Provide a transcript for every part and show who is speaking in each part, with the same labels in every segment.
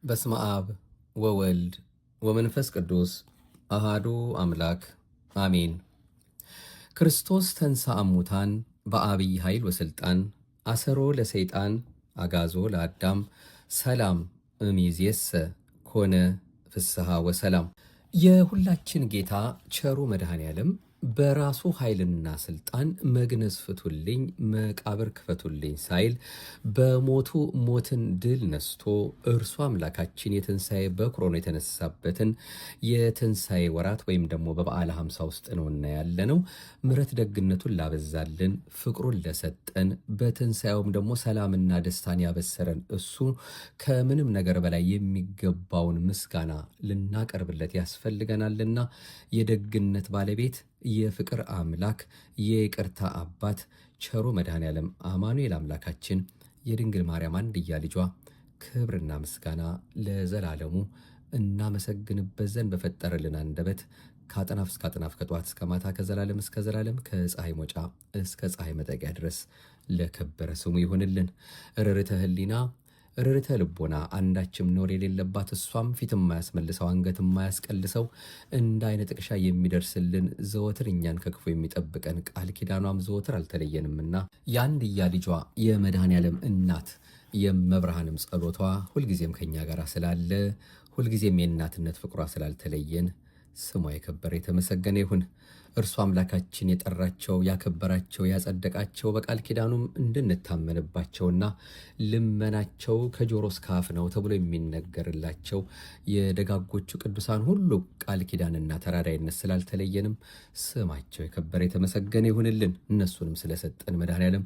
Speaker 1: በስመ አብ ወወልድ ወመንፈስ ቅዱስ አሃዱ አምላክ አሜን። ክርስቶስ ተንሥአ እሙታን በአብይ ኃይል ወሥልጣን አሰሮ ለሰይጣን አጋዞ ለአዳም ሰላም እምይእዜሰ ኮነ ፍስሐ ወሰላም። የሁላችን ጌታ ቸሩ መድኃኔ ዓለም በራሱ ኃይልና ስልጣን መግነዝ ፍቱልኝ መቃብር ክፈቱልኝ ሳይል በሞቱ ሞትን ድል ነስቶ እርሱ አምላካችን የትንሣኤ በኩር ሆኖ የተነሳበትን የትንሣኤ ወራት ወይም ደግሞ በበዓለ ሃምሳ ውስጥ ነውና ያለነው። ምሕረት ደግነቱን ላበዛልን ፍቅሩን ለሰጠን በትንሣኤውም ደግሞ ሰላምና ደስታን ያበሰረን እሱ ከምንም ነገር በላይ የሚገባውን ምስጋና ልናቀርብለት ያስፈልገናልና የደግነት ባለቤት የፍቅር አምላክ የይቅርታ አባት ቸሩ መድኃኔ ዓለም አማኑኤል አምላካችን የድንግል ማርያም አንድያ ልጇ ክብርና ምስጋና ለዘላለሙ እናመሰግንበት ዘንድ በፈጠረልን አንደበት ከአጥናፍ እስከ አጥናፍ ከጠዋት እስከ ማታ ከዘላለም እስከ ዘላለም ከፀሐይ መውጫ እስከ ፀሐይ መጠቂያ ድረስ ለከበረ ስሙ ይሁንልን። ርርተ ህሊና ርርተ ልቦና አንዳችም ኖር የሌለባት እሷም ፊት የማያስመልሰው አንገት የማያስቀልሰው እንደ አይነ ጥቅሻ የሚደርስልን ዘወትር እኛን ከክፉ የሚጠብቀን ቃል ኪዳኗም ዘወትር አልተለየንምና የአንድያ ልጇ የመድኃኔ ዓለም እናት የመብርሃንም ጸሎቷ ሁልጊዜም ከኛ ጋር ስላለ ሁልጊዜም የእናትነት ፍቅሯ ስላልተለየን ስሟ የከበረ የተመሰገነ ይሁን። እርሱ አምላካችን የጠራቸው ያከበራቸው ያጸደቃቸው በቃል ኪዳኑም እንድንታመንባቸውና ልመናቸው ከጆሮ እስከ አፍ ነው ተብሎ የሚነገርላቸው የደጋጎቹ ቅዱሳን ሁሉ ቃል ኪዳንና ተራዳይነት ስላልተለየንም ስማቸው የከበረ የተመሰገነ ይሁንልን። እነሱንም ስለሰጠን መድኃኔዓለም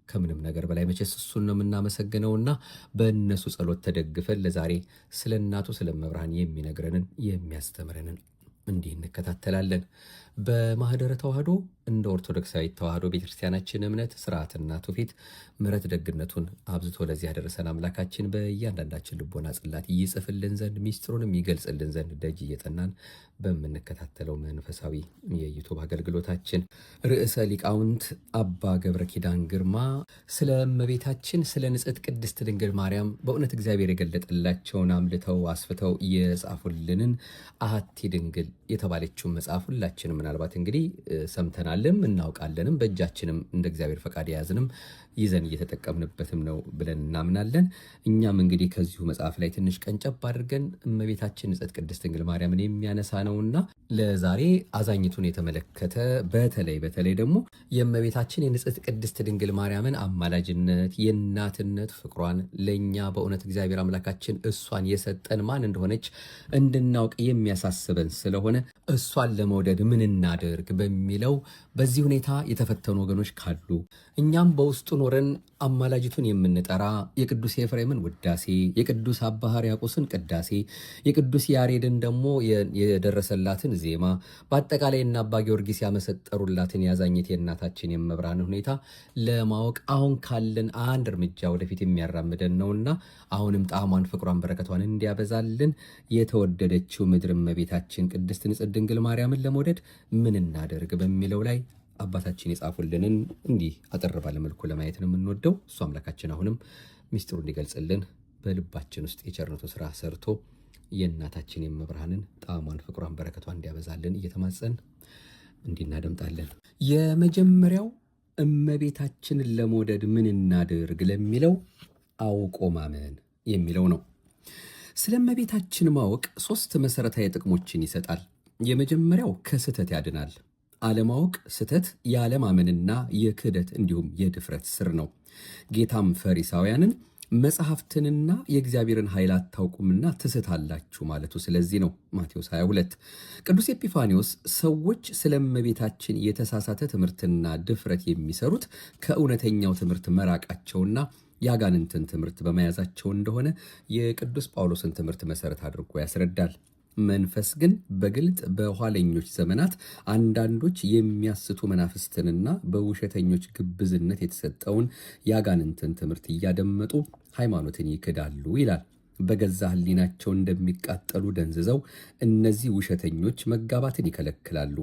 Speaker 1: ከምንም ነገር በላይ መቼስ እሱን ነው የምናመሰግነውና በእነሱ ጸሎት ተደግፈን ለዛሬ ስለ እናቱ ስለ መብርሃን የሚነግረንን የሚያስተምረንን እንዲህ እንከታተላለን። በማህደረ ተዋህዶ እንደ ኦርቶዶክሳዊት ተዋህዶ ቤተክርስቲያናችን እምነት ስርዓትና ትውፊት ምሕረት ደግነቱን አብዝቶ ለዚህ ያደረሰን አምላካችን በእያንዳንዳችን ልቦና ጽላት ይጽፍልን ዘንድ ሚስጥሩንም ይገልጽልን ዘንድ ደጅ እየጠናን በምንከታተለው መንፈሳዊ የዩቱብ አገልግሎታችን ርዕሰ ሊቃውንት አባ ገብረ ኪዳን ግርማ ስለ እመቤታችን ስለ ንጽሕት ቅድስት ድንግል ማርያም በእውነት እግዚአብሔር የገለጠላቸውን አምልተው አስፍተው የጻፉልንን አሐቲ ድንግል የተባለችውን መጽሐፍ ሁላችንም ምናልባት እንግዲህ ሰምተናልም እናውቃለንም በእጃችንም እንደ እግዚአብሔር ፈቃድ የያዝንም ይዘን እየተጠቀምንበትም ነው ብለን እናምናለን። እኛም እንግዲህ ከዚሁ መጽሐፍ ላይ ትንሽ ቀንጨብ አድርገን እመቤታችን ንጽሕት ቅድስት ድንግል ማርያምን የሚያነሳ ነውና ለዛሬ አዛኝቱን የተመለከተ በተለይ ደግሞ የእመቤታችን የንጽሕት ቅድስት ድንግል ማርያምን አማላጅነት የእናትነት ፍቅሯን ለእኛ በእውነት እግዚአብሔር አምላካችን እሷን የሰጠን ማን እንደሆነች እንድናውቅ የሚያሳስበን ስለሆነ እሷን ለመውደድ ምን እናድርግ በሚለው በዚህ ሁኔታ የተፈተኑ ወገኖች ካሉ እኛም በውስጡ ኖረን አማላጅቱን የምንጠራ የቅዱስ ኤፍሬምን ውዳሴ የቅዱስ አባ ሕርያቆስን ቅዳሴ የቅዱስ ያሬድን ደግሞ የደረሰላትን ዜማ በአጠቃላይ እና አባ ጊዮርጊስ ያመሰጠሩላትን ያዛኝት የእናታችን የመብርሃን ሁኔታ ለማወቅ አሁን ካለን አንድ እርምጃ ወደፊት የሚያራምደን ነውና አሁንም ጣዕሟን ፍቅሯን በረከቷን እንዲያበዛልን የተወደደችው ምድር እመቤታችን ቅድስት ንጽሕት ድንግል ማርያምን ለመውደድ ምን እናደርግ በሚለው ላይ አባታችን የጻፉልንን እንዲህ አጠር ባለ መልኩ ለማየት ነው የምንወደው። እሱ አምላካችን አሁንም ሚስጥሩ እንዲገልጽልን በልባችን ውስጥ የቸርነቱ ስራ ሰርቶ የእናታችን የመብርሃንን ጣዕሟን ፍቅሯን በረከቷን እንዲያበዛልን እየተማጸን እንዲህ እናደምጣለን። የመጀመሪያው እመቤታችንን ለመውደድ ምን እናድርግ ለሚለው አውቆ ማመን የሚለው ነው። ስለ እመቤታችን ማወቅ 3 መሰረታዊ ጥቅሞችን ይሰጣል። የመጀመሪያው ከስህተት ያድናል። አለማወቅ ስህተት የአለማመንና የክህደት እንዲሁም የድፍረት ስር ነው። ጌታም ፈሪሳውያንን መጽሐፍትንና የእግዚአብሔርን ኃይል አታውቁምና ትስታላችሁ ማለቱ ስለዚህ ነው። ማቴዎስ 22። ቅዱስ ኤጲፋኒዎስ ሰዎች ስለ እመቤታችን የተሳሳተ ትምህርትና ድፍረት የሚሰሩት ከእውነተኛው ትምህርት መራቃቸውና የአጋንንትን ትምህርት በመያዛቸው እንደሆነ የቅዱስ ጳውሎስን ትምህርት መሰረት አድርጎ ያስረዳል። መንፈስ ግን በግልጥ በኋለኞች ዘመናት አንዳንዶች የሚያስቱ መናፍስትንና በውሸተኞች ግብዝነት የተሰጠውን የአጋንንትን ትምህርት እያደመጡ ሃይማኖትን ይክዳሉ ይላል። በገዛ ሕሊናቸው እንደሚቃጠሉ ደንዝዘው እነዚህ ውሸተኞች መጋባትን ይከለክላሉ።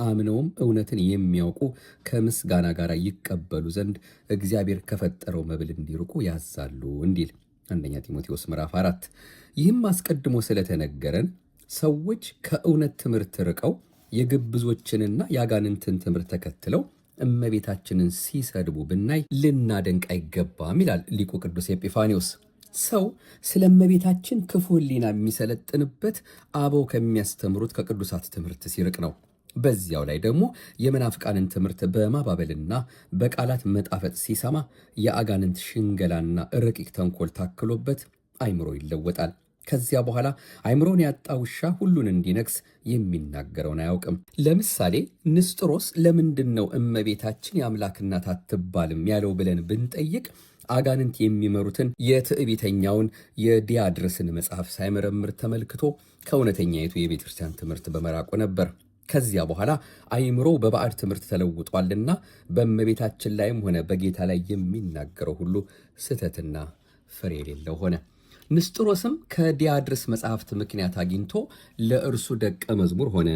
Speaker 1: አምነውም እውነትን የሚያውቁ ከምስጋና ጋር ይቀበሉ ዘንድ እግዚአብሔር ከፈጠረው መብል እንዲርቁ ያዛሉ እንዲል አንደኛ ጢሞቴዎስ ምዕራፍ 4። ይህም አስቀድሞ ስለተነገረን ሰዎች ከእውነት ትምህርት ርቀው የግብዞችንና የአጋንንትን ትምህርት ተከትለው እመቤታችንን ሲሰድቡ ብናይ ልናደንቅ አይገባም ይላል ሊቁ ቅዱስ ኤጲፋኒዎስ። ሰው ስለ እመቤታችን ክፉ ሕሊና የሚሰለጥንበት አበው ከሚያስተምሩት ከቅዱሳት ትምህርት ሲርቅ ነው። በዚያው ላይ ደግሞ የመናፍቃንን ትምህርት በማባበልና በቃላት መጣፈጥ ሲሰማ የአጋንንት ሽንገላና ረቂቅ ተንኮል ታክሎበት አይምሮ ይለወጣል። ከዚያ በኋላ አይምሮን ያጣ ውሻ ሁሉን እንዲነክስ የሚናገረውን አያውቅም። ለምሳሌ ንስጥሮስ ለምንድን ነው እመቤታችን የአምላክ እናት አትባልም ያለው ብለን ብንጠይቅ አጋንንት የሚመሩትን የትዕቢተኛውን የዲያድርስን መጽሐፍ ሳይመረምር ተመልክቶ ከእውነተኛይቱ የቤተ ክርስቲያን ትምህርት በመራቁ ነበር። ከዚያ በኋላ አይምሮ በባዕድ ትምህርት ተለውጧልና በእመቤታችን ላይም ሆነ በጌታ ላይ የሚናገረው ሁሉ ስህተትና ፍሬ የሌለው ሆነ። ንስጥሮስም ከዲያድርስ መጽሐፍት ምክንያት አግኝቶ ለእርሱ ደቀ መዝሙር ሆነ።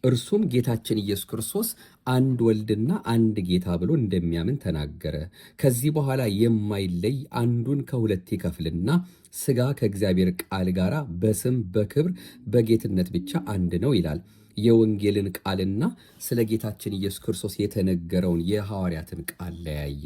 Speaker 1: እርሱም ጌታችን ኢየሱስ ክርስቶስ አንድ ወልድና አንድ ጌታ ብሎ እንደሚያምን ተናገረ። ከዚህ በኋላ የማይለይ አንዱን ከሁለት ይከፍልና ሥጋ ከእግዚአብሔር ቃል ጋር በስም በክብር በጌትነት ብቻ አንድ ነው ይላል። የወንጌልን ቃልና ስለ ጌታችን ኢየሱስ ክርስቶስ የተነገረውን የሐዋርያትን ቃል ለያየ።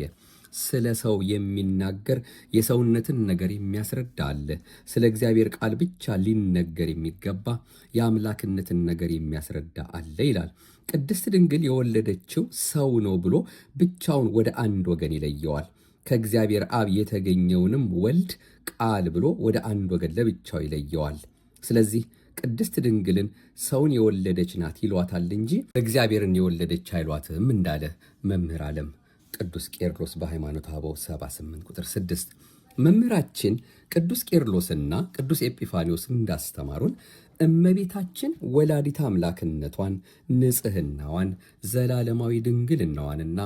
Speaker 1: ስለ ሰው የሚናገር የሰውነትን ነገር የሚያስረዳ አለ። ስለ እግዚአብሔር ቃል ብቻ ሊነገር የሚገባ የአምላክነትን ነገር የሚያስረዳ አለ ይላል። ቅድስት ድንግል የወለደችው ሰው ነው ብሎ ብቻውን ወደ አንድ ወገን ይለየዋል። ከእግዚአብሔር አብ የተገኘውንም ወልድ ቃል ብሎ ወደ አንድ ወገን ለብቻው ይለየዋል። ስለዚህ ቅድስት ድንግልን ሰውን የወለደች ናት ይሏታል እንጂ እግዚአብሔርን የወለደች አይሏትም እንዳለ መምህር ዓለም ቅዱስ ቄርሎስ በሃይማኖተ አበው 78 ቁጥር 6። መምህራችን ቅዱስ ቄርሎስና ቅዱስ ኤጲፋኒዎስ እንዳስተማሩን እመቤታችን ወላዲተ አምላክነቷን፣ ንጽሕናዋን፣ ዘላለማዊ ድንግልናዋንና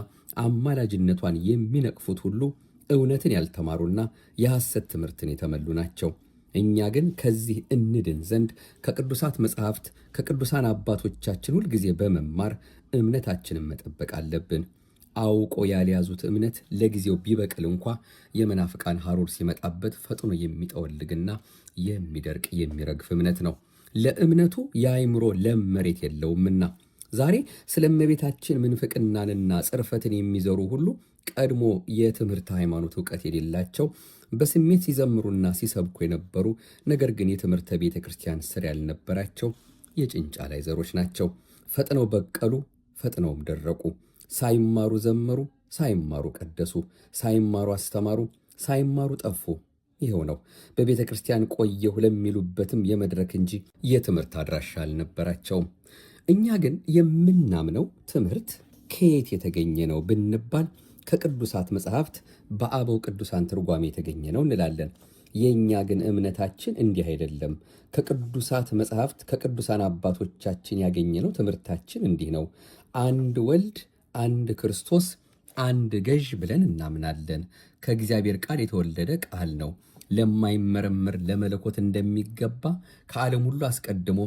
Speaker 1: አማላጅነቷን የሚነቅፉት ሁሉ እውነትን ያልተማሩና የሐሰት ትምህርትን የተመሉ ናቸው። እኛ ግን ከዚህ እንድን ዘንድ ከቅዱሳት መጻሕፍት ከቅዱሳን አባቶቻችን ሁልጊዜ በመማር እምነታችንን መጠበቅ አለብን። አውቆ ያልያዙት እምነት ለጊዜው ቢበቅል እንኳ የመናፍቃን ሐሩር ሲመጣበት ፈጥኖ የሚጠወልግና የሚደርቅ የሚረግፍ እምነት ነው። ለእምነቱ የአይምሮ ለም መሬት የለውምና ዛሬ ስለ እመቤታችን ምንፍቅናንና ጽርፈትን የሚዘሩ ሁሉ ቀድሞ የትምህርት ሃይማኖት ዕውቀት የሌላቸው በስሜት ሲዘምሩና ሲሰብኩ የነበሩ ነገር ግን የትምህርተ ቤተ ክርስቲያን ስር ያልነበራቸው የጭንጫ ላይ ዘሮች ናቸው። ፈጥነው በቀሉ፣ ፈጥነውም ደረቁ። ሳይማሩ ዘመሩ፣ ሳይማሩ ቀደሱ፣ ሳይማሩ አስተማሩ፣ ሳይማሩ ጠፉ። ይኸው ነው በቤተ ክርስቲያን ቆየሁ ለሚሉበትም የመድረክ እንጂ የትምህርት አድራሻ አልነበራቸውም። እኛ ግን የምናምነው ትምህርት ከየት የተገኘ ነው ብንባል ከቅዱሳት መጽሐፍት በአበው ቅዱሳን ትርጓሜ የተገኘ ነው እንላለን። የእኛ ግን እምነታችን እንዲህ አይደለም። ከቅዱሳት መጽሐፍት ከቅዱሳን አባቶቻችን ያገኘነው ትምህርታችን እንዲህ ነው። አንድ ወልድ፣ አንድ ክርስቶስ፣ አንድ ገዥ ብለን እናምናለን። ከእግዚአብሔር ቃል የተወለደ ቃል ነው። ለማይመረመር ለመለኮት እንደሚገባ ከዓለም ሁሉ አስቀድሞ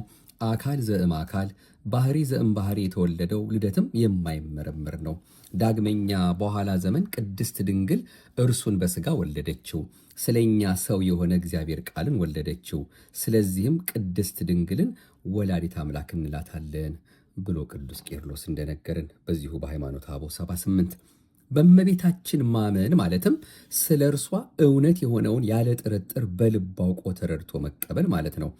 Speaker 1: አካል ዘእም አካል ባህሪ ዘእም ባህሪ የተወለደው ልደትም የማይመረምር ነው። ዳግመኛ በኋላ ዘመን ቅድስት ድንግል እርሱን በሥጋ ወለደችው። ስለኛ ሰው የሆነ እግዚአብሔር ቃልን ወለደችው። ስለዚህም ቅድስት ድንግልን ወላዲተ አምላክ እንላታለን ብሎ ቅዱስ ቄርሎስ እንደነገርን በዚሁ በሃይማኖተ አበው 78። በእመቤታችን ማመን ማለትም ስለ እርሷ እውነት የሆነውን ያለ ጥርጥር በልብ አውቆ ተረድቶ መቀበል ማለት ነው።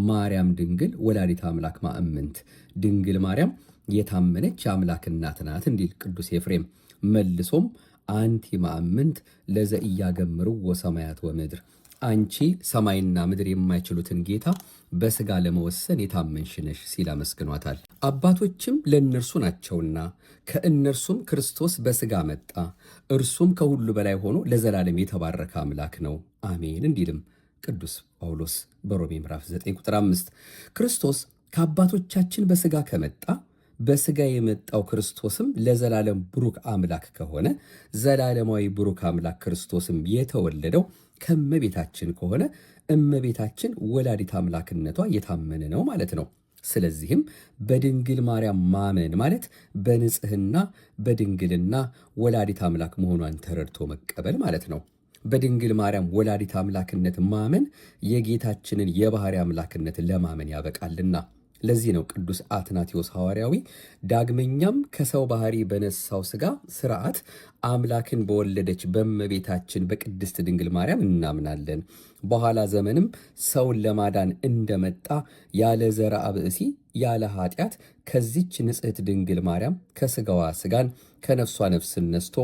Speaker 1: ማርያም ድንግል ወላዲተ አምላክ ማእምንት፣ ድንግል ማርያም የታመነች የአምላክ እናት ናት እንዲል ቅዱስ ኤፍሬም። መልሶም አንቲ ማእምንት ለዘኢያገምሩ ወሰማያት ወምድር፣ አንቺ ሰማይና ምድር የማይችሉትን ጌታ በሥጋ ለመወሰን የታመንሽ ነሽ ሲል አመስግኗታል። አባቶችም ለእነርሱ ናቸውና ከእነርሱም ክርስቶስ በሥጋ መጣ፣ እርሱም ከሁሉ በላይ ሆኖ ለዘላለም የተባረከ አምላክ ነው አሜን እንዲልም ቅዱስ ጳውሎስ በሮሜ ምዕራፍ 9 ቁጥር 5። ክርስቶስ ከአባቶቻችን በሥጋ ከመጣ በሥጋ የመጣው ክርስቶስም ለዘላለም ብሩክ አምላክ ከሆነ ዘላለማዊ ብሩክ አምላክ ክርስቶስም የተወለደው ከእመቤታችን ከሆነ እመቤታችን ወላዲተ አምላክነቷ የታመነ ነው ማለት ነው። ስለዚህም በድንግል ማርያም ማመን ማለት በንጽሕና በድንግልና ወላዲተ አምላክ መሆኗን ተረድቶ መቀበል ማለት ነው። በድንግል ማርያም ወላዲት አምላክነት ማመን የጌታችንን የባሕርይ አምላክነት ለማመን ያበቃልና። ለዚህ ነው ቅዱስ አትናቴዎስ ሐዋርያዊ ዳግመኛም ከሰው ባሕርይ በነሳው ሥጋ ሥርዓት አምላክን በወለደች በእመቤታችን በቅድስት ድንግል ማርያም እናምናለን። በኋላ ዘመንም ሰውን ለማዳን እንደመጣ ያለ ዘርአ ብእሲ ያለ ኃጢአት ከዚች ንጽሕት ድንግል ማርያም ከሥጋዋ ሥጋን ከነፍሷ ነፍስን ነስቶ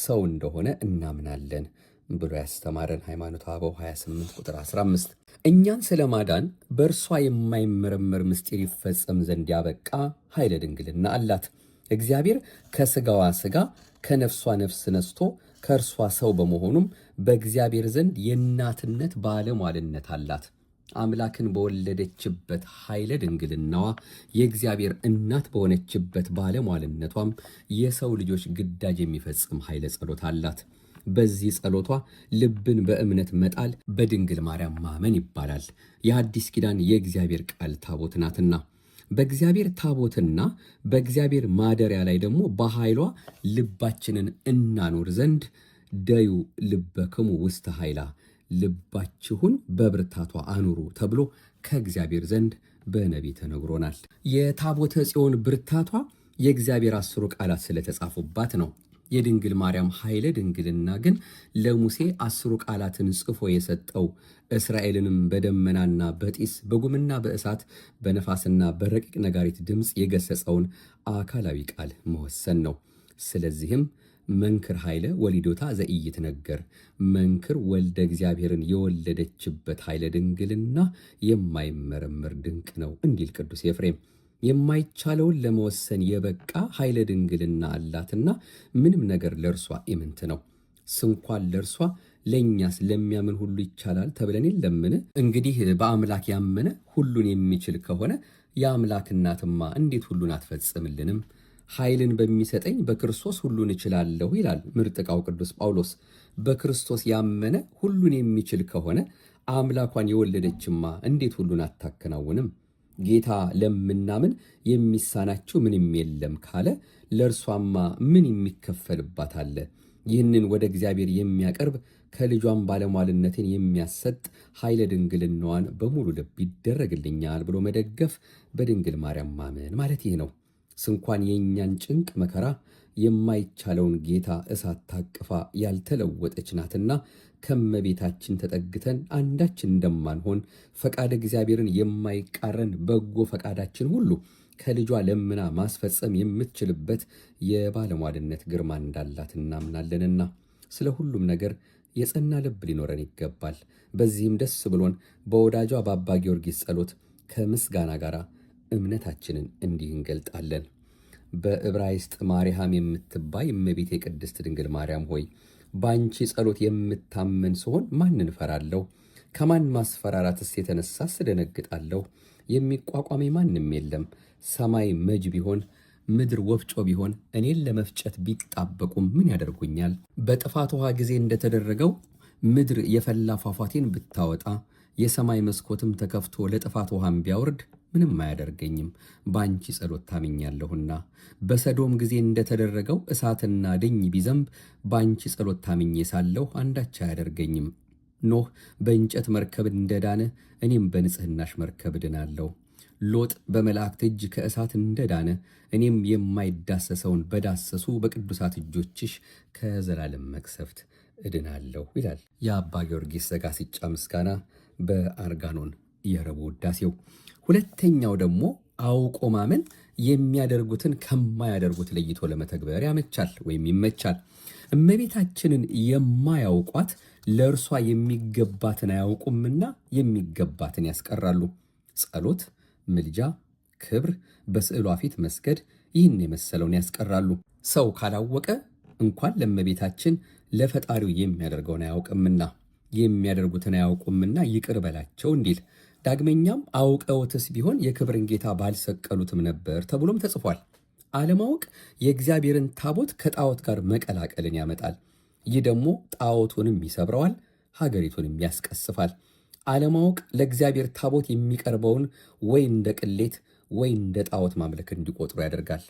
Speaker 1: ሰው እንደሆነ እናምናለን ብሎ ያስተማረን ሃይማኖተ አበው 28 ቁጥር 15። እኛን ስለ ማዳን በእርሷ የማይመረመር ምስጢር ይፈጸም ዘንድ ያበቃ ኃይለ ድንግልና አላት። እግዚአብሔር ከሥጋዋ ሥጋ ከነፍሷ ነፍስ ነስቶ ከእርሷ ሰው በመሆኑም በእግዚአብሔር ዘንድ የእናትነት ባለሟልነት አላት። አምላክን በወለደችበት ኃይለ ድንግልናዋ የእግዚአብሔር እናት በሆነችበት ባለሟልነቷም የሰው ልጆች ግዳጅ የሚፈጽም ኃይለ ጸሎት አላት። በዚህ ጸሎቷ ልብን በእምነት መጣል በድንግል ማርያም ማመን ይባላል። የአዲስ ኪዳን የእግዚአብሔር ቃል ታቦት ናትና በእግዚአብሔር ታቦትና በእግዚአብሔር ማደሪያ ላይ ደግሞ በኃይሏ ልባችንን እናኖር ዘንድ ደዩ ልበክሙ ውስተ ኃይላ ልባችሁን በብርታቷ አኑሩ ተብሎ ከእግዚአብሔር ዘንድ በነቢይ ተነግሮናል። የታቦተ ጽዮን ብርታቷ የእግዚአብሔር 10ሩ ቃላት ስለተጻፉባት ነው። የድንግል ማርያም ኃይለ ድንግልና ግን ለሙሴ 10ሩ ቃላትን ጽፎ የሰጠው እስራኤልንም በደመናና በጢስ በጉምና በእሳት በነፋስና በረቂቅ ነጋሪት ድምፅ የገሰጸውን አካላዊ ቃል መወሰን ነው። ስለዚህም መንክር ኃይለ ወሊዶታ ዘኢይትነገር መንክር ወልደ እግዚአብሔርን የወለደችበት ኃይለ ድንግልና የማይመረመር ድንቅ ነው እንዲል ቅዱስ ኤፍሬም። የማይቻለውን ለመወሰን የበቃ ኃይለ ድንግልና አላትና ምንም ነገር ለእርሷ ኢምንት ነው። ስንኳን ለእርሷ ለእኛስ ለሚያምን ሁሉ ይቻላል ተብለን የለምን? እንግዲህ በአምላክ ያመነ ሁሉን የሚችል ከሆነ የአምላክ እናትማ እንዴት ሁሉን አትፈጽምልንም? ኃይልን በሚሰጠኝ በክርስቶስ ሁሉን እችላለሁ ይላል ምርጥቃው ቅዱስ ጳውሎስ። በክርስቶስ ያመነ ሁሉን የሚችል ከሆነ አምላኳን የወለደችማ እንዴት ሁሉን አታከናውንም? ጌታ ለምናምን የሚሳናቸው ምንም የለም ካለ ለእርሷማ ምን የሚከፈልባት አለ? ይህንን ወደ እግዚአብሔር የሚያቀርብ ከልጇን ባለሟልነትን የሚያሰጥ ኃይለ ድንግልናዋን በሙሉ ልብ ይደረግልኛል ብሎ መደገፍ በድንግል ማርያም ማመን ማለት ይህ ነው። ስንኳን የእኛን ጭንቅ መከራ የማይቻለውን ጌታ እሳት ታቅፋ ያልተለወጠች ናትና ከመቤታችን ተጠግተን አንዳችን እንደማንሆን ፈቃድ እግዚአብሔርን የማይቃረን በጎ ፈቃዳችን ሁሉ ከልጇ ለምና ማስፈጸም የምትችልበት የባለሟልነት ግርማ እንዳላት እናምናለንና ስለ ሁሉም ነገር የጸና ልብ ሊኖረን ይገባል። በዚህም ደስ ብሎን በወዳጇ በአባ ጊዮርጊስ ጸሎት ከምስጋና ጋር እምነታችንን እንዲህ እንገልጣለን። በዕብራይስጥ ማርያም የምትባይ እመቤቴ ቅድስት ድንግል ማርያም ሆይ በአንቺ ጸሎት የምታመን ስሆን ማንን እፈራለሁ? ከማን ማስፈራራትስ የተነሳስ እደነግጣለሁ? የሚቋቋመኝ ማንም የለም። ሰማይ መጅ ቢሆን ምድር ወፍጮ ቢሆን እኔን ለመፍጨት ቢጣበቁም ምን ያደርጉኛል? በጥፋት ውሃ ጊዜ እንደተደረገው ምድር የፈላ ፏፏቴን ብታወጣ የሰማይ መስኮትም ተከፍቶ ለጥፋት ውሃም ቢያወርድ ምንም አያደርገኝም፣ በአንቺ ጸሎት ታምኛለሁና። በሰዶም ጊዜ እንደተደረገው እሳትና ድኝ ቢዘንብ በአንቺ ጸሎት ታምኜ ሳለሁ አንዳች አያደርገኝም። ኖህ በእንጨት መርከብ እንደዳነ እኔም በንጽሕናሽ መርከብ እድናለሁ። ሎጥ በመላእክት እጅ ከእሳት እንደዳነ እኔም የማይዳሰሰውን በዳሰሱ በቅዱሳት እጆችሽ ከዘላለም መቅሰፍት እድናለሁ ይላል የአባ ጊዮርጊስ ዘጋስጫ ምስጋና በአርጋኖን የረቡዕ ውዳሴው። ሁለተኛው ደግሞ አውቆ ማመን የሚያደርጉትን ከማያደርጉት ለይቶ ለመተግበር ያመቻል ወይም ይመቻል። እመቤታችንን የማያውቋት ለእርሷ የሚገባትን አያውቁምና የሚገባትን ያስቀራሉ። ጸሎት፣ ምልጃ፣ ክብር፣ በስዕሏ ፊት መስገድ ይህን የመሰለውን ያስቀራሉ። ሰው ካላወቀ እንኳን ለእመቤታችን ለፈጣሪው የሚያደርገውን አያውቅምና የሚያደርጉትን አያውቁምና ይቅር በላቸው እንዲል። ዳግመኛም አውቀውትስ ቢሆን የክብርን ጌታ ባልሰቀሉትም ነበር ተብሎም ተጽፏል። አለማወቅ የእግዚአብሔርን ታቦት ከጣዖት ጋር መቀላቀልን ያመጣል። ይህ ደግሞ ጣዖቱንም ይሰብረዋል፣ ሀገሪቱንም ያስቀስፋል። አለማወቅ ለእግዚአብሔር ታቦት የሚቀርበውን ወይ እንደ ቅሌት ወይ እንደ ጣዖት ማምለክ እንዲቆጥሩ ያደርጋል።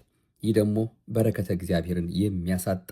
Speaker 1: ይህ ደግሞ በረከተ እግዚአብሔርን የሚያሳጣ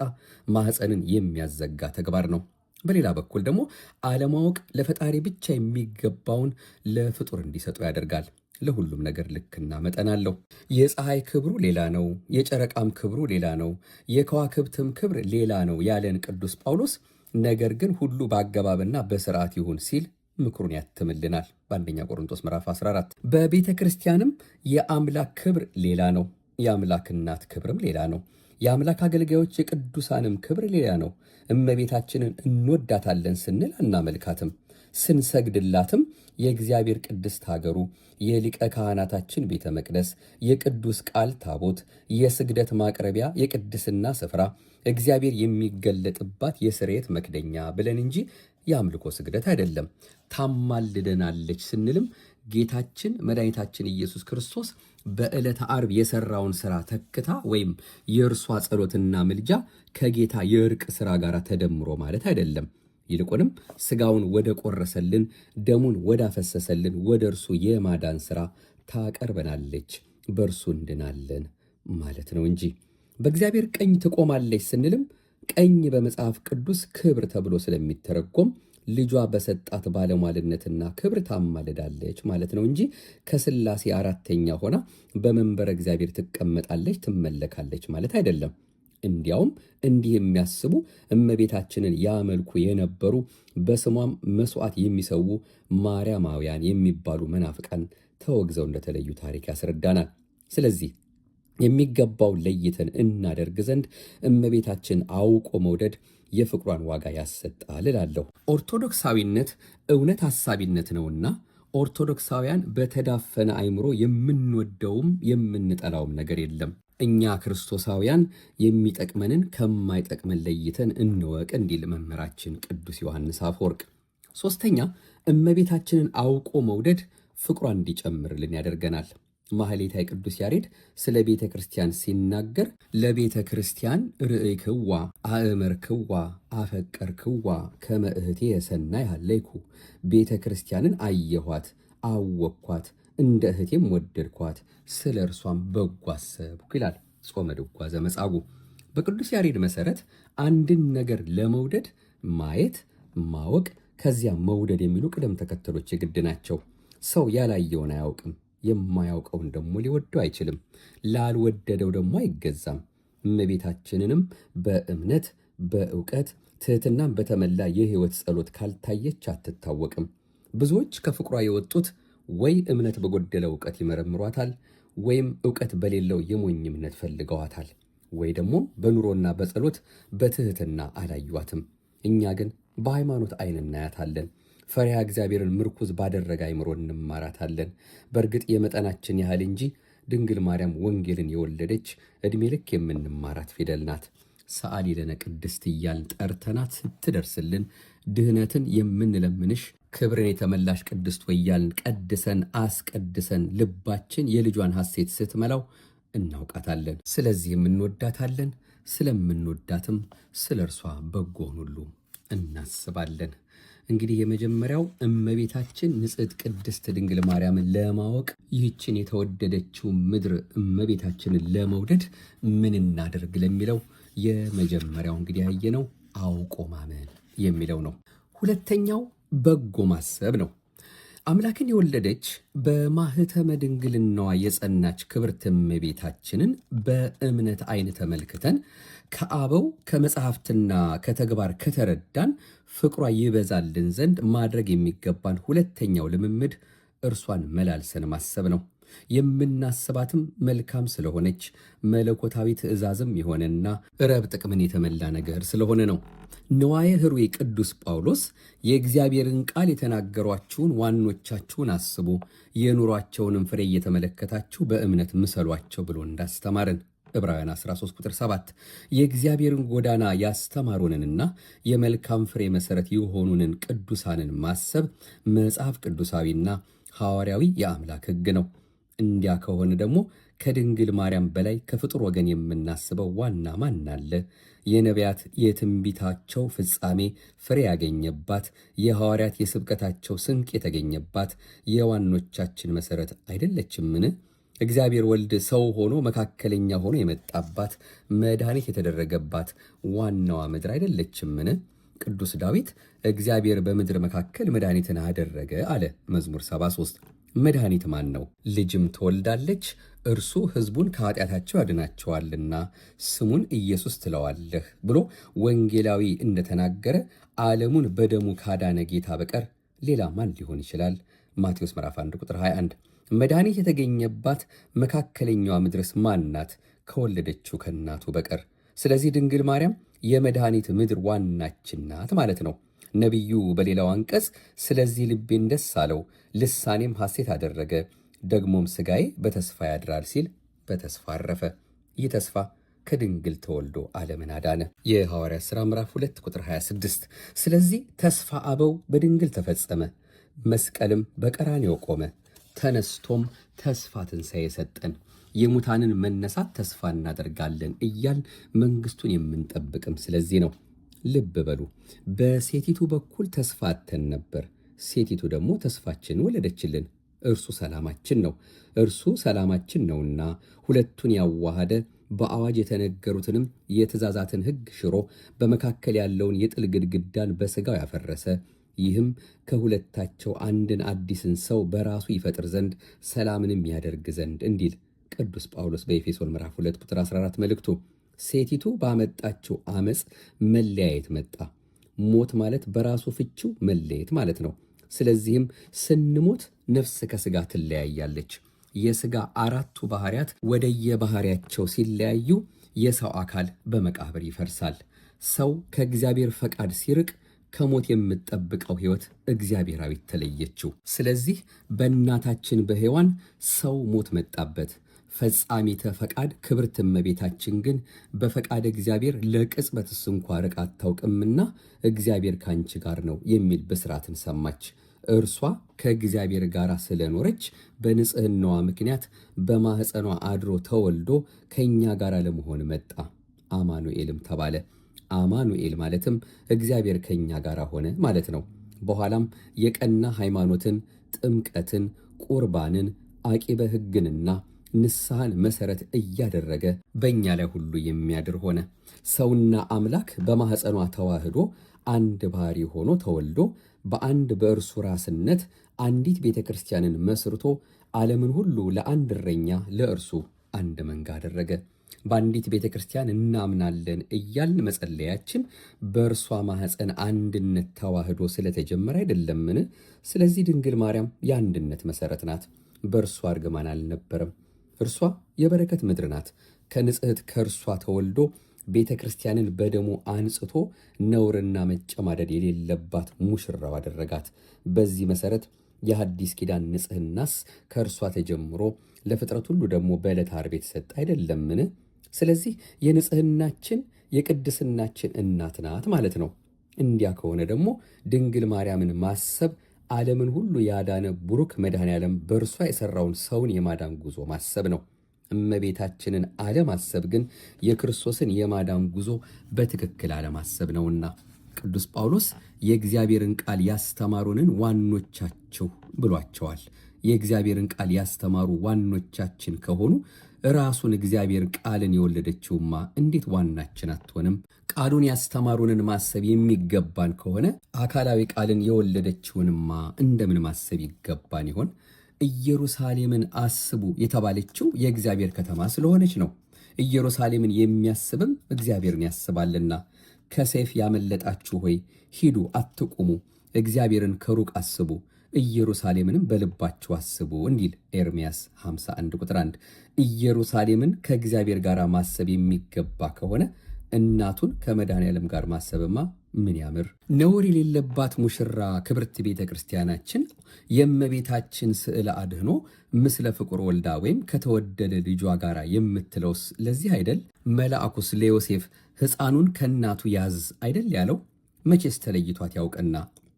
Speaker 1: ማኅፀንን የሚያዘጋ ተግባር ነው። በሌላ በኩል ደግሞ አለማወቅ ለፈጣሪ ብቻ የሚገባውን ለፍጡር እንዲሰጡ ያደርጋል። ለሁሉም ነገር ልክና መጠን አለው። የፀሐይ ክብሩ ሌላ ነው፣ የጨረቃም ክብሩ ሌላ ነው፣ የከዋክብትም ክብር ሌላ ነው ያለን ቅዱስ ጳውሎስ ነገር ግን ሁሉ በአገባብና በስርዓት ይሁን ሲል ምክሩን ያትምልናል በአንደኛ ቆሮንቶስ ምዕራፍ 14። በቤተ ክርስቲያንም የአምላክ ክብር ሌላ ነው፣ የአምላክ እናት ክብርም ሌላ ነው፣ የአምላክ አገልጋዮች የቅዱሳንም ክብር ሌላ ነው። እመቤታችንን እንወዳታለን ስንል አናመልካትም፣ ስንሰግድላትም የእግዚአብሔር ቅድስት ሀገሩ የሊቀ ካህናታችን ቤተ መቅደስ የቅዱስ ቃል ታቦት የስግደት ማቅረቢያ የቅድስና ስፍራ እግዚአብሔር የሚገለጥባት የስርየት መክደኛ ብለን እንጂ የአምልኮ ስግደት አይደለም። ታማልደናለች ስንልም ጌታችን መድኃኒታችን ኢየሱስ ክርስቶስ በዕለተ ዓርብ የሰራውን ሥራ ተክታ ወይም የእርሷ ጸሎትና ምልጃ ከጌታ የእርቅ ሥራ ጋር ተደምሮ ማለት አይደለም። ይልቁንም ሥጋውን ወደ ቆረሰልን ደሙን ወዳፈሰሰልን ወደ እርሱ የማዳን ሥራ ታቀርበናለች፣ በእርሱ እንድናለን ማለት ነው እንጂ። በእግዚአብሔር ቀኝ ትቆማለች ስንልም ቀኝ በመጽሐፍ ቅዱስ ክብር ተብሎ ስለሚተረጎም ልጇ በሰጣት ባለሟልነትና ክብር ታማልዳለች ማለት ነው እንጂ ከሥላሴ አራተኛ ሆና በመንበረ እግዚአብሔር ትቀመጣለች፣ ትመለካለች ማለት አይደለም። እንዲያውም እንዲህ የሚያስቡ እመቤታችንን ያመልኩ የነበሩ በስሟም መሥዋዕት የሚሰዉ ማርያማውያን የሚባሉ መናፍቃን ተወግዘው እንደተለዩ ታሪክ ያስረዳናል። ስለዚህ የሚገባውን ለይተን እናደርግ ዘንድ እመቤታችን አውቆ መውደድ የፍቅሯን ዋጋ ያሰጣል እላለሁ። ኦርቶዶክሳዊነት እውነት ሐሳቢነት ነውና ኦርቶዶክሳውያን በተዳፈነ አእምሮ የምንወደውም የምንጠላውም ነገር የለም። እኛ ክርስቶሳውያን የሚጠቅመንን ከማይጠቅመን ለይተን እንወቅ እንዲል መምህራችን ቅዱስ ዮሐንስ አፈወርቅ። ሦስተኛ እመቤታችንን አውቆ መውደድ ፍቅሯን እንዲጨምርልን ያደርገናል። ማህሌታይ ቅዱስ ያሬድ ስለ ቤተ ክርስቲያን ሲናገር ለቤተ ክርስቲያን ርእይክዋ አእመርክዋ አፈቀርክዋ ከመ እህቴ የሰናይ ሃለይኩ፣ ቤተ ክርስቲያንን አየኋት አወቅኳት እንደ እህቴም ወደድኳት ስለ እርሷም በጎ አሰብኩ ይላል ጾመ ድጓ ዘመጻጉዕ። በቅዱስ ያሬድ መሠረት አንድን ነገር ለመውደድ ማየት፣ ማወቅ፣ ከዚያ መውደድ የሚሉ ቅደም ተከተሎች የግድ ናቸው። ሰው ያላየውን አያውቅም፣ የማያውቀውን ደግሞ ሊወደው አይችልም፣ ላልወደደው ደግሞ አይገዛም። እመቤታችንንም በእምነት በእውቀት ትሕትናን በተመላ የሕይወት ጸሎት ካልታየች አትታወቅም። ብዙዎች ከፍቅሯ የወጡት ወይ እምነት በጎደለው እውቀት ይመረምሯታል፣ ወይም እውቀት በሌለው የሞኝ እምነት ፈልገዋታል፣ ወይ ደግሞ በኑሮና በጸሎት በትሕትና አላዩዋትም። እኛ ግን በሃይማኖት ዓይን እናያታለን። ፈሪሃ እግዚአብሔርን ምርኩዝ ባደረገ አእምሮ እንማራታለን። በእርግጥ የመጠናችን ያህል እንጂ ድንግል ማርያም ወንጌልን የወለደች ዕድሜ ልክ የምንማራት ፊደል ናት። ሰአሊ ለነ ቅድስት እያልን ጠርተናት ስትደርስልን ድህነትን የምንለምንሽ ክብርን የተመላሽ ቅድስት ወያልን ቀድሰን አስቀድሰን ልባችን የልጇን ሐሴት ስትመላው እናውቃታለን። ስለዚህም እንወዳታለን። ስለምንወዳትም ስለ እርሷ በጎን ሁሉ እናስባለን። እንግዲህ የመጀመሪያው እመቤታችን ንጽሕት ቅድስት ድንግል ማርያምን ለማወቅ ይህችን የተወደደችው ምድር እመቤታችንን ለመውደድ ምን እናደርግ ለሚለው የመጀመሪያው እንግዲህ ያየነው አውቆ ማመን የሚለው ነው። ሁለተኛው በጎ ማሰብ ነው። አምላክን የወለደች በማኅተመ ድንግልናዋ የጸናች ክብርት እመቤታችንን በእምነት ዓይን ተመልክተን ከአበው ከመጽሐፍትና ከተግባር ከተረዳን ፍቅሯ ይበዛልን ዘንድ ማድረግ የሚገባን ሁለተኛው ልምምድ እርሷን መላልሰን ማሰብ ነው። የምናስባትም መልካም ስለሆነች መለኮታዊ ትእዛዝም የሆነና ረብ ጥቅምን የተመላ ነገር ስለሆነ ነው። ንዋየ ሕሩይ ቅዱስ ጳውሎስ የእግዚአብሔርን ቃል የተናገሯችሁን ዋኖቻችሁን አስቡ፣ የኑሯቸውንም ፍሬ እየተመለከታችሁ በእምነት ምሰሏቸው ብሎ እንዳስተማረን ዕብራውያን 13 ቁጥር 7 የእግዚአብሔርን ጎዳና ያስተማሩንንና የመልካም ፍሬ መሠረት የሆኑንን ቅዱሳንን ማሰብ መጽሐፍ ቅዱሳዊና ሐዋርያዊ የአምላክ ሕግ ነው። እንዲያ ከሆነ ደግሞ ከድንግል ማርያም በላይ ከፍጡር ወገን የምናስበው ዋና ማን አለ? የነቢያት የትንቢታቸው ፍጻሜ ፍሬ ያገኘባት፣ የሐዋርያት የስብከታቸው ስንቅ የተገኘባት የዋኖቻችን መሠረት አይደለችምን? እግዚአብሔር ወልድ ሰው ሆኖ መካከለኛ ሆኖ የመጣባት መድኃኒት የተደረገባት ዋናዋ ምድር አይደለችምን? ቅዱስ ዳዊት እግዚአብሔር በምድር መካከል መድኃኒትን አደረገ አለ። መዝሙር 73 መድኃኒት ማን ነው? ልጅም ትወልዳለች፣ እርሱ ሕዝቡን ከኃጢአታቸው ያድናቸዋልና ስሙን ኢየሱስ ትለዋለህ ብሎ ወንጌላዊ እንደተናገረ ዓለሙን በደሙ ካዳነ ጌታ በቀር ሌላ ማን ሊሆን ይችላል? ማቴዎስ ምዕራፍ 1 ቁጥር 21። መድኃኒት የተገኘባት መካከለኛዋ ምድርስ ማን ናት? ከወለደችው ከእናቱ በቀር። ስለዚህ ድንግል ማርያም የመድኃኒት ምድር ዋናችን ናት ማለት ነው። ነቢዩ በሌላው አንቀጽ ስለዚህ ልቤን ደስ አለው፣ ልሳኔም ሐሴት አደረገ፣ ደግሞም ሥጋዬ በተስፋ ያድራል ሲል በተስፋ አረፈ። ይህ ተስፋ ከድንግል ተወልዶ ዓለምን አዳነ። የሐዋርያት ሥራ ምዕራፍ 2 ቁጥር 26። ስለዚህ ተስፋ አበው በድንግል ተፈጸመ፣ መስቀልም በቀራንዮ ቆመ፣ ተነስቶም ተስፋ ትንሣኤ ሰጠን። የሙታንን መነሳት ተስፋ እናደርጋለን እያል መንግሥቱን የምንጠብቅም ስለዚህ ነው። ልብ በሉ፣ በሴቲቱ በኩል ተስፋ አተን ነበር። ሴቲቱ ደግሞ ተስፋችን ወለደችልን። እርሱ ሰላማችን ነው። እርሱ ሰላማችን ነውና ሁለቱን ያዋሃደ በአዋጅ የተነገሩትንም የትእዛዛትን ሕግ ሽሮ በመካከል ያለውን የጥል ግድግዳን በሥጋው ያፈረሰ፣ ይህም ከሁለታቸው አንድን አዲስን ሰው በራሱ ይፈጥር ዘንድ ሰላምንም ያደርግ ዘንድ እንዲል ቅዱስ ጳውሎስ በኤፌሶን ምዕራፍ 2 ቁጥር 14 መልእክቱ። ሴቲቱ ባመጣችው ዓመፅ መለያየት መጣ። ሞት ማለት በራሱ ፍቺው መለየት ማለት ነው። ስለዚህም ስንሞት ነፍስ ከሥጋ ትለያያለች። የሥጋ አራቱ ባሕርያት ወደየባሕርያቸው ሲለያዩ የሰው አካል በመቃብር ይፈርሳል። ሰው ከእግዚአብሔር ፈቃድ ሲርቅ ከሞት የምትጠብቀው ሕይወት እግዚአብሔራዊት ተለየችው። ስለዚህ በእናታችን በሔዋን ሰው ሞት መጣበት። ፈጻሚተ ፈቃድ ክብርት እመቤታችን ግን በፈቃድ እግዚአብሔር ለቅጽበትስ እንኳ ርቃ አታውቅምና እግዚአብሔር ካንቺ ጋር ነው የሚል ብስራትን ሰማች። እርሷ ከእግዚአብሔር ጋር ስለኖረች በንጽሕናዋ ምክንያት በማኅፀኗ አድሮ ተወልዶ ከእኛ ጋር ለመሆን መጣ፣ አማኑኤልም ተባለ። አማኑኤል ማለትም እግዚአብሔር ከእኛ ጋር ሆነ ማለት ነው። በኋላም የቀና ሃይማኖትን፣ ጥምቀትን፣ ቁርባንን፣ አቂበ ሕግንና ንስሐን መሠረት እያደረገ በእኛ ላይ ሁሉ የሚያድር ሆነ። ሰውና አምላክ በማኅፀኗ ተዋህዶ አንድ ባሕሪ ሆኖ ተወልዶ በአንድ በእርሱ ራስነት አንዲት ቤተ ክርስቲያንን መስርቶ ዓለምን ሁሉ ለአንድ እረኛ ለእርሱ አንድ መንጋ አደረገ። በአንዲት ቤተ ክርስቲያን እናምናለን እያልን መጸለያችን በእርሷ ማኅፀን አንድነት ተዋህዶ ስለተጀመረ አይደለምን? ስለዚህ ድንግል ማርያም የአንድነት መሠረት ናት። በእርሷ እርግማን አልነበረም። እርሷ የበረከት ምድር ናት። ከንጽሕት ከእርሷ ተወልዶ ቤተ ክርስቲያንን በደሙ አንጽቶ ነውርና መጨማደድ የሌለባት ሙሽራው አደረጋት። በዚህ መሠረት የሐዲስ ኪዳን ንጽሕናስ ከእርሷ ተጀምሮ ለፍጥረት ሁሉ ደግሞ በዕለተ ዓርብ የተሰጠ አይደለምን? ስለዚህ የንጽሕናችን የቅድስናችን እናት ናት ማለት ነው። እንዲያ ከሆነ ደግሞ ድንግል ማርያምን ማሰብ ዓለምን ሁሉ ያዳነ ቡሩክ መድኃኔ ዓለም በእርሷ የሠራውን ሰውን የማዳን ጉዞ ማሰብ ነው። እመቤታችንን አለማሰብ ግን የክርስቶስን የማዳን ጉዞ በትክክል አለማሰብ ነውና ቅዱስ ጳውሎስ የእግዚአብሔርን ቃል ያስተማሩንን ዋኖቻችሁ ብሏቸዋል። የእግዚአብሔርን ቃል ያስተማሩ ዋኖቻችን ከሆኑ ራሱን እግዚአብሔር ቃልን የወለደችውማ እንዴት ዋናችን አትሆንም? ቃሉን ያስተማሩንን ማሰብ የሚገባን ከሆነ አካላዊ ቃልን የወለደችውንማ እንደምን ማሰብ ይገባን ይሆን? ኢየሩሳሌምን አስቡ የተባለችው የእግዚአብሔር ከተማ ስለሆነች ነው። ኢየሩሳሌምን የሚያስብም እግዚአብሔርን ያስባልና። ከሰይፍ ያመለጣችሁ ሆይ ሂዱ፣ አትቁሙ፣ እግዚአብሔርን ከሩቅ አስቡ፣ ኢየሩሳሌምንም በልባችሁ አስቡ እንዲል ኤርምያስ 51 ቁጥር 1። ኢየሩሳሌምን ከእግዚአብሔር ጋር ማሰብ የሚገባ ከሆነ እናቱን ከመድኃኔዓለም ጋር ማሰብማ ምን ያምር! ነውር የሌለባት ሙሽራ ክብርት ቤተ ክርስቲያናችን የእመቤታችን ስዕለ አድኅኖ ምስለ ፍቁር ወልዳ ወይም ከተወደደ ልጇ ጋር የምትለውስ ለዚህ አይደል? መልአኩስ ለዮሴፍ ሕፃኑን ከእናቱ ያዝ አይደል ያለው? መቼስ ተለይቷት ያውቅና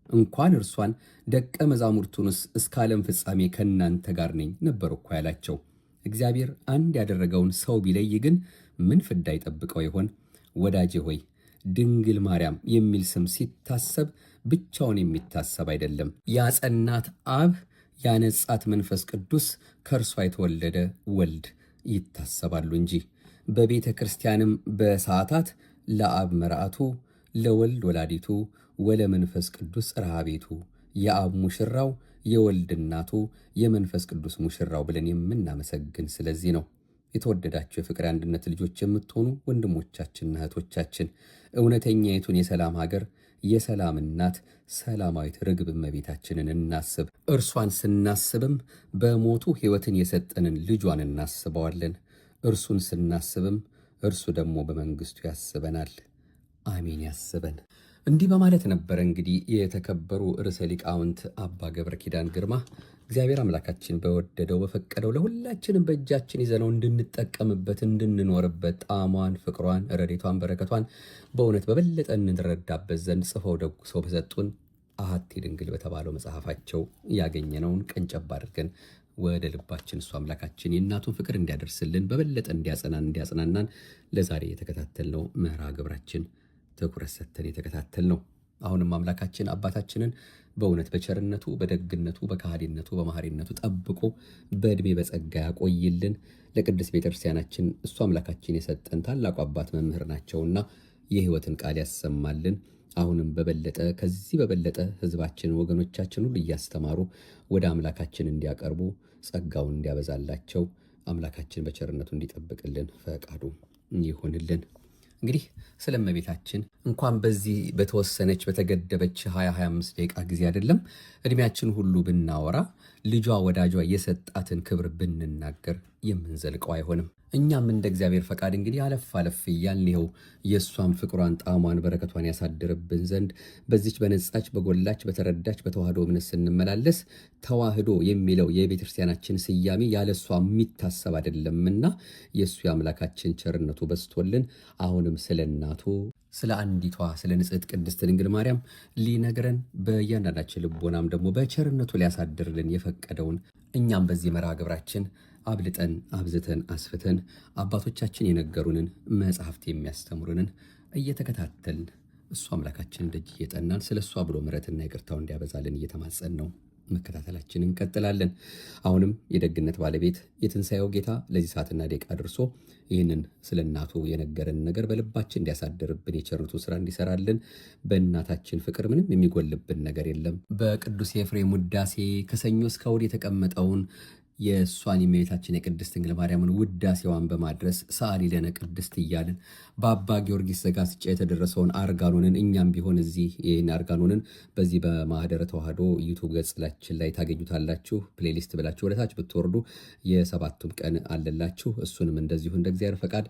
Speaker 1: እንኳን እርሷን ደቀ መዛሙርቱንስ እስከ ዓለም ፍጻሜ ከእናንተ ጋር ነኝ ነበር እኮ ያላቸው። እግዚአብሔር አንድ ያደረገውን ሰው ቢለይ ግን ምን ፍዳ ይጠብቀው ይሆን? ወዳጄ ሆይ ድንግል ማርያም የሚል ስም ሲታሰብ ብቻውን የሚታሰብ አይደለም። ያጸናት አብ፣ ያነጻት መንፈስ ቅዱስ፣ ከእርሷ የተወለደ ወልድ ይታሰባሉ እንጂ። በቤተ ክርስቲያንም በሰዓታት ለአብ መርዓቱ፣ ለወልድ ወላዲቱ ወለመንፈስ ቅዱስ ጽርሐ ቤቱ የአብ ሙሽራው የወልድ እናቱ የመንፈስ ቅዱስ ሙሽራው ብለን የምናመሰግን ስለዚህ ነው። የተወደዳችሁ የፍቅር አንድነት ልጆች የምትሆኑ ወንድሞቻችንና እህቶቻችን እውነተኛይቱን የሰላም ሀገር የሰላም እናት ሰላማዊት ርግብ እመቤታችንን እናስብ። እርሷን ስናስብም በሞቱ ሕይወትን የሰጠንን ልጇን እናስበዋለን። እርሱን ስናስብም እርሱ ደግሞ በመንግሥቱ ያስበናል። አሜን ያስበን። እንዲህ በማለት ነበረ እንግዲህ የተከበሩ ርዕሰ ሊቃውንት አባ ገብረ ኪዳን ግርማ እግዚአብሔር አምላካችን በወደደው በፈቀደው ለሁላችንም በእጃችን ይዘነው እንድንጠቀምበት እንድንኖርበት ጣዕሟን፣ ፍቅሯን፣ ረድኤቷን፣ በረከቷን በእውነት በበለጠ እንረዳበት ዘንድ ጽፈው ደጉሰው በሰጡን አሐቲ ድንግል በተባለው መጽሐፋቸው ያገኘነውን ቀንጨብ አድርገን ወደ ልባችን እሱ አምላካችን የእናቱን ፍቅር እንዲያደርስልን በበለጠ እንዲያጽናናን ለዛሬ የተከታተልነው መርሐ ግብራችን ትኩረት ሰጥተን የተከታተልነው። አሁንም አምላካችን አባታችንን በእውነት በቸርነቱ በደግነቱ በካህሊነቱ በመሐሪነቱ ጠብቆ በዕድሜ በጸጋ ያቆይልን። ለቅድስት ቤተክርስቲያናችን እሱ አምላካችን የሰጠን ታላቁ አባት መምህር ናቸውና የሕይወትን ቃል ያሰማልን። አሁንም በበለጠ ከዚህ በበለጠ ሕዝባችን ወገኖቻችን ሁሉ እያስተማሩ ወደ አምላካችን እንዲያቀርቡ ጸጋውን እንዲያበዛላቸው አምላካችን በቸርነቱ እንዲጠብቅልን ፈቃዱ ይሁንልን። እንግዲህ ስለ እመቤታችን እንኳን በዚህ በተወሰነች በተገደበች 20-25 ደቂቃ ጊዜ አይደለም እድሜያችን ሁሉ ብናወራ ልጇ ወዳጇ የሰጣትን ክብር ብንናገር የምንዘልቀው አይሆንም። እኛም እንደ እግዚአብሔር ፈቃድ እንግዲህ አለፍ አለፍ እያልን ይኸው የእሷን ፍቅሯን ጣዕሟን በረከቷን ያሳድርብን ዘንድ በዚች በነጻች በጎላች በተረዳች በተዋህዶ እምነት ስንመላለስ ተዋህዶ የሚለው የቤተክርስቲያናችን ስያሜ ያለ እሷ የሚታሰብ አይደለምና የእሱ የአምላካችን ቸርነቱ በስቶልን አሁንም ስለ እናቱ ስለ አንዲቷ ስለ ንጽሕት ቅድስት ድንግል ማርያም ሊነግረን በእያንዳንዳችን ልቦናም ደግሞ በቸርነቱ ሊያሳድርልን የፈቀደውን እኛም በዚህ መርሐ ግብራችን አብልጠን አብዝተን አስፍተን አባቶቻችን የነገሩንን መጽሐፍት የሚያስተምሩንን እየተከታተልን እሱ አምላካችን ደጅ እየጠናን ስለ እሷ ብሎ ምሕረትና ይቅርታው እንዲያበዛልን እየተማጸን ነው መከታተላችንን እንቀጥላለን። አሁንም የደግነት ባለቤት የትንሣኤው ጌታ ለዚህ ሰዓትና ደቂቃ አድርሶ ይህንን ስለ እናቱ የነገረን ነገር በልባችን እንዲያሳድርብን የቸርነቱ ስራ እንዲሰራልን በእናታችን ፍቅር ምንም የሚጎልብን ነገር የለም። በቅዱስ ኤፍሬም ውዳሴ ከሰኞ እስከ እሑድ የተቀመጠውን የእሷን የእመቤታችን የቅድስት ድንግል ማርያምን ውዳሴዋን በማድረስ ሰአሊ ለነ ቅድስት እያልን በአባ ጊዮርጊስ ዘጋስጫ የተደረሰውን አርጋኖንን እኛም ቢሆን እዚህ ይህን አርጋኖንን በዚህ በማህደረ ተዋህዶ ዩቱብ ገጽላችን ላይ ታገኙታላችሁ። ፕሌሊስት ብላችሁ ወደታች ብትወርዱ የሰባቱም ቀን አለላችሁ። እሱንም እንደዚሁ እንደ እግዚአብሔር ፈቃድ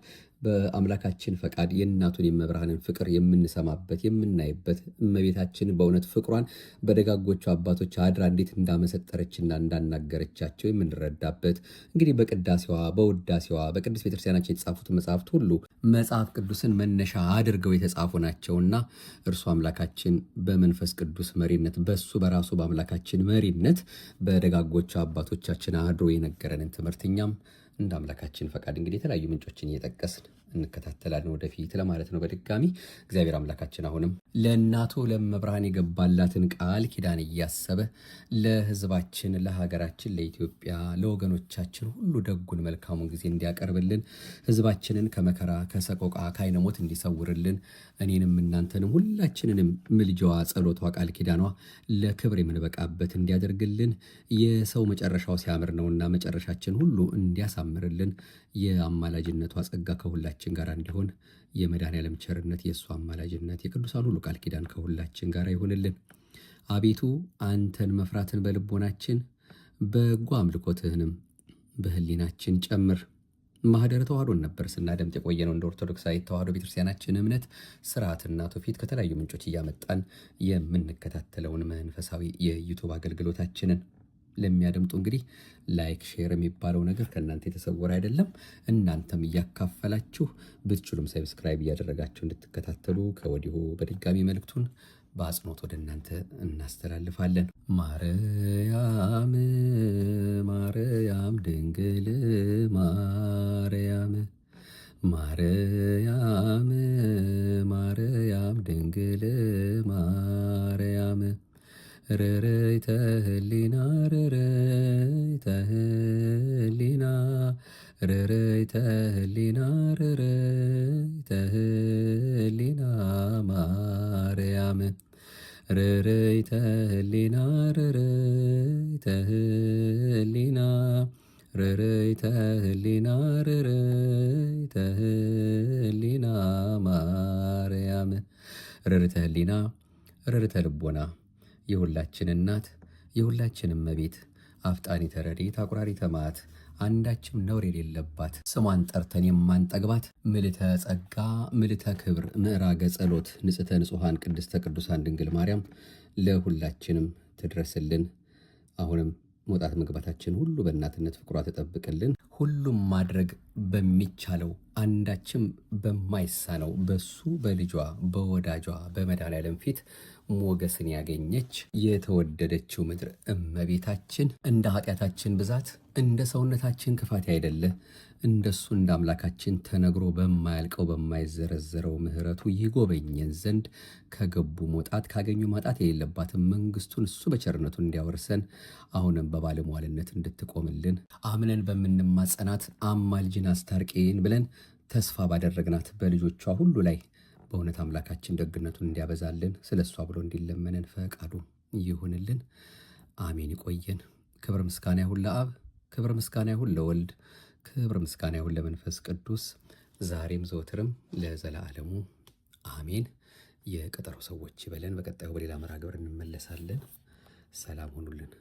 Speaker 1: በአምላካችን ፈቃድ የእናቱን የመብርሃንን ፍቅር የምንሰማበት የምናይበት እመቤታችን በእውነት ፍቅሯን በደጋጎቹ አባቶች አድራ እንዴት እንዳመሰጠረችና እንዳናገረቻቸው የምንረዳበት እንግዲህ በቅዳሴዋ በውዳሴዋ በቅዱስ ቤተክርስቲያናችን የተጻፉት መጽሐፍት ሁሉ መጽሐፍ ቅዱስን መነሻ አድርገው የተጻፉ ናቸውና እርሱ አምላካችን በመንፈስ ቅዱስ መሪነት በሱ በራሱ በአምላካችን መሪነት በደጋጎቹ አባቶቻችን አድሮ የነገረንን ትምህርት እኛም እንደ አምላካችን ፈቃድ እንግዲህ የተለያዩ ምንጮችን እየጠቀስን እንከታተላለን ወደፊት ለማለት ነው። በድጋሚ እግዚአብሔር አምላካችን አሁንም ለእናቱ ለመብርሃን የገባላትን ቃል ኪዳን እያሰበ ለሕዝባችን ለሀገራችን ለኢትዮጵያ ለወገኖቻችን ሁሉ ደጉን መልካሙን ጊዜ እንዲያቀርብልን ሕዝባችንን ከመከራ ከሰቆቃ ከዓይነ ሞት እንዲሰውርልን እኔንም እናንተንም ሁላችንንም ምልጃዋ ጸሎቷ ቃል ኪዳኗ ለክብር የምንበቃበት እንዲያደርግልን የሰው መጨረሻው ሲያምር ነውና መጨረሻችን ሁሉ እንዲያሳምርልን የአማላጅነቷ ጸጋ ከሁላችን ጋር እንዲሆን የመድኃኔዓለም ቸርነት የእሱ አማላጅነት የቅዱሳን ሁሉ ቃል ኪዳን ከሁላችን ጋር ይሆንልን። አቤቱ አንተን መፍራትን በልቦናችን በጎ አምልኮትህንም በህሊናችን ጨምር። ማህደረ ተዋህዶን ነበር ስናደምጥ የቆየነው እንደ ኦርቶዶክሳዊ ተዋህዶ ቤተክርስቲያናችን እምነት ስርዓትና ትውፊት ከተለያዩ ምንጮች እያመጣን የምንከታተለውን መንፈሳዊ የዩቱብ አገልግሎታችንን ለሚያደምጡ እንግዲህ ላይክ ሼር የሚባለው ነገር ከእናንተ የተሰወረ አይደለም። እናንተም እያካፈላችሁ ብትችሉም ሰብስክራይብ እያደረጋችሁ እንድትከታተሉ ከወዲሁ በድጋሚ መልእክቱን በአጽንኦት ወደ እናንተ እናስተላልፋለን። ማርያም ማርያም ድንግል ማርያም ማርያም ማርያም ድንግል ማርያም ረረይተ ህሊና ረረይተ ህሊና ረረይተ ህሊና ረረይተ ህሊና ህሊና ርርይተ ህሊና ርርይተ ህሊና ማርያም ርርተ ህሊና ርርተ ልቦና የሁላችን እናት የሁላችን እመቤት አፍጣኒተ ረድኤት አቁራሪተ መዓት አንዳችም ነውር የሌለባት ስሟን ጠርተን የማንጠግባት ምልዕተ ጸጋ ምልዕተ ክብር ምዕራገ ጸሎት ንጽሕተ ንጹሐን ቅድስተ ቅዱሳን ድንግል ማርያም ለሁላችንም ትድረስልን። አሁንም መውጣት መግባታችን ሁሉ በእናትነት ፍቅሯ ተጠብቅልን። ሁሉም ማድረግ በሚቻለው አንዳችም በማይሳነው በሱ በልጇ በወዳጇ በመድኃኔዓለም ፊት ሞገስን ያገኘች የተወደደችው ምድር እመቤታችን እንደ ኃጢአታችን ብዛት እንደ ሰውነታችን ክፋት አይደለ እንደሱ እንደ አምላካችን ተነግሮ በማያልቀው በማይዘረዘረው ምሕረቱ ይጎበኘን ዘንድ ከገቡ መውጣት ካገኙ ማጣት የሌለባትን መንግስቱን እሱ በቸርነቱ እንዲያወርሰን አሁንም በባለሟልነት እንድትቆምልን አምነን በምንማጸናት አማልጅን አስታርቂን ብለን ተስፋ ባደረግናት በልጆቿ ሁሉ ላይ በእውነት አምላካችን ደግነቱን እንዲያበዛልን ስለ እሷ ብሎ እንዲለመነን ፈቃዱ ይሁንልን። አሜን። ይቆየን። ክብር ምስጋና ይሁን ለአብ፣ ክብር ምስጋና ይሁን ለወልድ፣ ክብር ምስጋና ይሁን ለመንፈስ ቅዱስ ዛሬም ዘወትርም ለዘላለሙ አሜን። የቀጠሮ ሰዎች ይበለን። በቀጣዩ በሌላ መርሃ ግብር እንመለሳለን። ሰላም ሁኑልን።